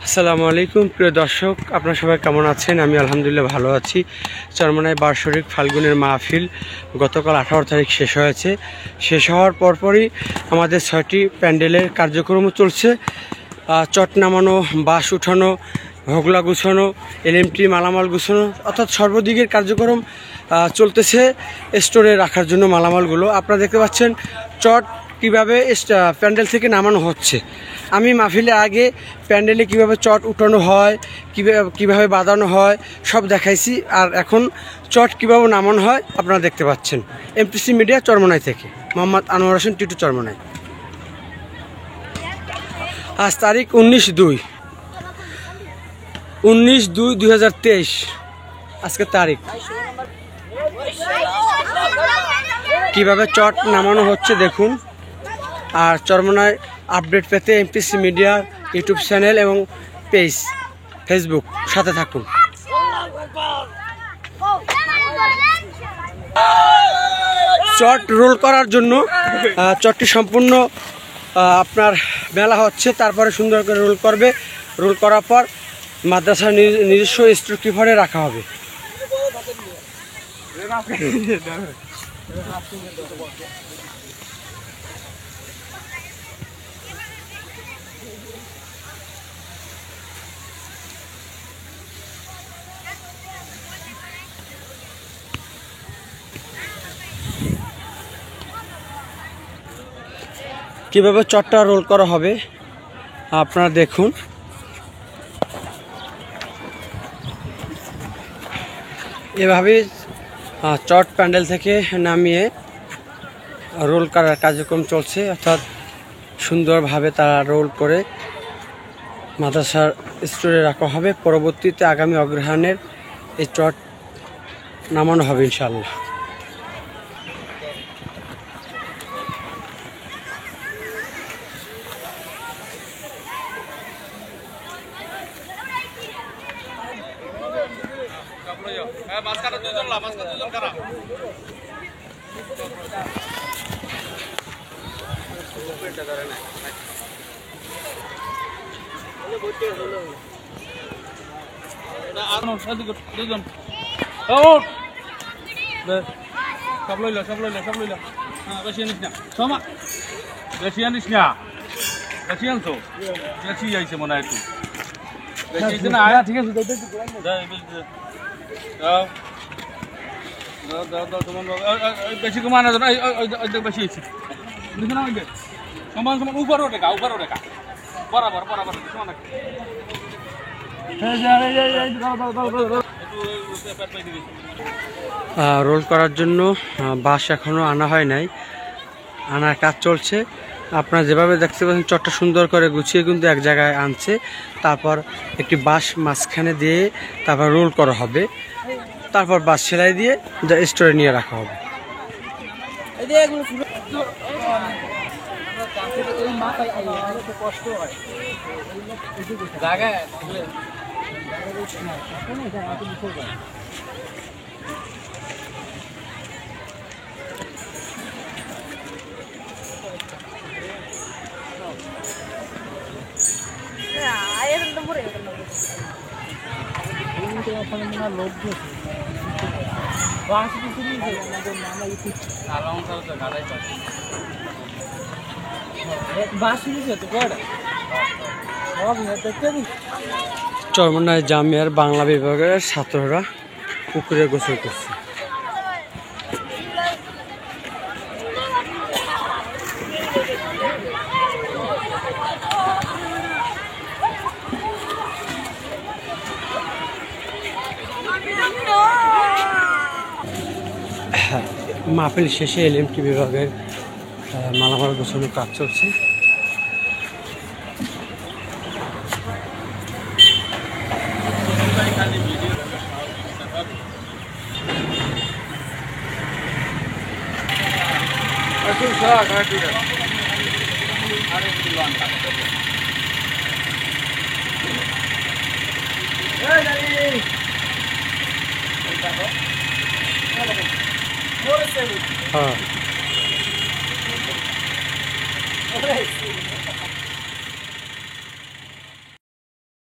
আসসালামু আলাইকুম প্রিয় দর্শক, আপনারা সবাই কেমন আছেন? আমি আলহামদুলিল্লাহ ভালো আছি। চরমনায় বার্ষিক ফাল্গুনের মাহফিল গতকাল 18 তারিখ শেষ হয়েছে। শেষ হওয়ার পরপরই আমাদের 6টি প্যান্ডেলের কার্যক্রম চলছে। চট নামানো, বাঁশ উঠানো, হোগলা গুছানো, এলএমটি মালামাল গুছানো, অর্থাৎ সর্বদিকের কার্যক্রম চলতেছে স্টোরে রাখার জন্য মালামালগুলো। আপনারা দেখতে পাচ্ছেন চট কীভাবে প্যান্ডেল থেকে নামানো হচ্ছে। আমি মাহফিলে আগে প্যান্ডেলে কিভাবে চট উঠানো হয়, কিভাবে বাঁধানো হয় সব দেখাইছি। আর এখন চট কিভাবে নামানো হয় আপনারা দেখতে পাচ্ছেন। এমপিসি মিডিয়া চরমনাই থেকে মোহাম্মদ আনোয়ার হোসেন টিটু চরমনাই। আজ তারিখ 19/2/2023 আজকে তারিখ। কিভাবে চট নামানো হচ্ছে দেখুন। আর চরমনায় আপডেট পেতে এমপিসি মিডিয়া ইউটিউব চ্যানেল এবং পেজ ফেসবুক সাথে থাকুন। চট রোল করার জন্য চটটি সম্পূর্ণ আপনার মেলা হচ্ছে, তারপরে সুন্দর করে রোল করবে। রোল করার পর মাদ্রাসার নিজস্ব স্টোর কিপারে রাখা হবে। কিভাবে চটটা রোল করা হবে আপনারা দেখুন। এভাবে চট প্যান্ডেল থেকে নামিয়ে রোল করার কার্যক্রম চলছে, অর্থাৎ সুন্দরভাবে তারা রোল করে মাদ্রাসার স্টোরে রাখা হবে। পরবর্তীতে আগামী অগ্রহায়ণের এই চট নামানো হবে ইনশাআল্লাহ। সব লইল বেশি আনিস না, সমা বেশি আনিস না, বেশি আনছো, বেশি আইছে মনে হয়। একটু বেশি আইছে না? ঠিক আছে, বেশি কমানো বেশি আইছে না। ওই সমান সমান উপরও রেখা বরাবর সমান। রোল করার জন্য বাঁশ এখনও আনা হয় নাই, আনার কাজ চলছে। আপনারা যেভাবে দেখতে পাচ্ছেন চটটা সুন্দর করে গুছিয়ে কিন্তু এক জায়গায় আনছে, তারপর একটি বাঁশ মাঝখানে দিয়ে তারপর রোল করা হবে, তারপর বাঁশ সেলাই দিয়ে স্টোরে নিয়ে রাখা হবে। চরমনায় জামিয়ার বাংলা বিভাগের ছাত্ররা পুকুরে গোসল করছে। মাহফিল শেষে এলএমটি বিভাগের মালামাল গোছানোর কাজ চলছে। হ্যাঁ